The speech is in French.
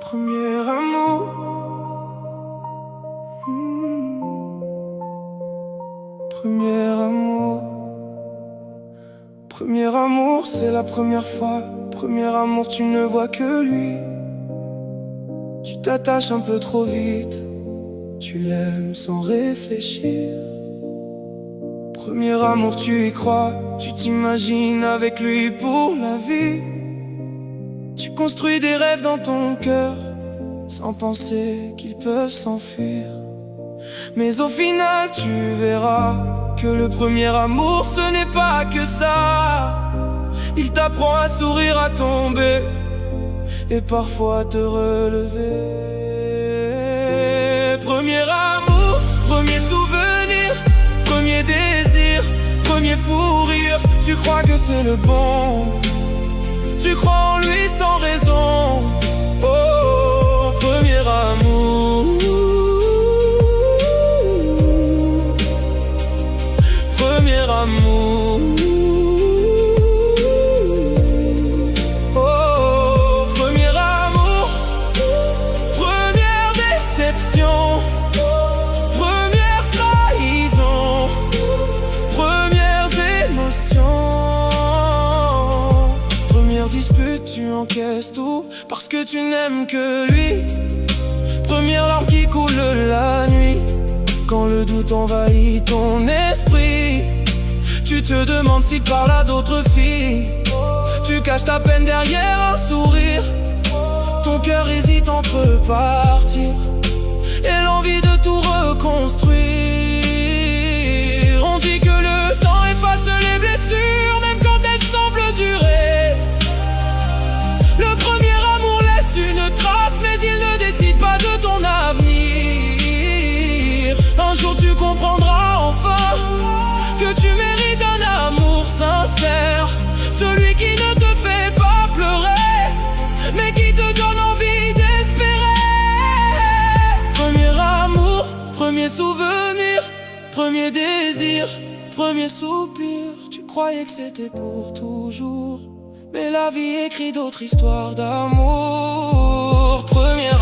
Premier amour. Premier amour. Premier amour, c'est la première fois. Premier amour, tu ne vois que lui. Tu t'attaches un peu trop vite. Tu l'aimes sans réfléchir. Premier amour, tu y crois. Tu t'imagines avec lui pour la vie. Tu construis des rêves dans ton cœur sans penser qu'ils peuvent s'enfuir. Mais au final tu verras que le premier amour ce n'est pas que ça. Il t'apprend à sourire, à tomber et parfois à te relever. Premier amour, premier souvenir, premier désir, premier fou rire. Tu crois que c'est le bon, tu crois en lui sans raison. Oh, premier amour. Premier amour. Oh, premier amour. Première déception. Première trahison. Premières émotions. Première dispute, tu encaisses tout parce que tu n'aimes que lui. Première larme qui coule la nuit quand le doute envahit ton esprit. Tu te demandes s'il parle à d'autres filles. Tu caches ta peine derrière un sourire. Ton cœur hésite entre partir et l'envie de tout reconstruire. On dit que le temps efface les blessures, même quand elles semblent durer. Le premier amour laisse une trace, mais il ne décide pas de ton avenir. Un jour tu comprendras enfin que tu mérites un amour sincère, celui qui ne te fait pas pleurer, mais qui te donne envie d'espérer. Premier amour, premier souvenir, premier désir, premier soupir. Tu croyais que c'était pour toujours, mais la vie écrit d'autres histoires d'amour. Premier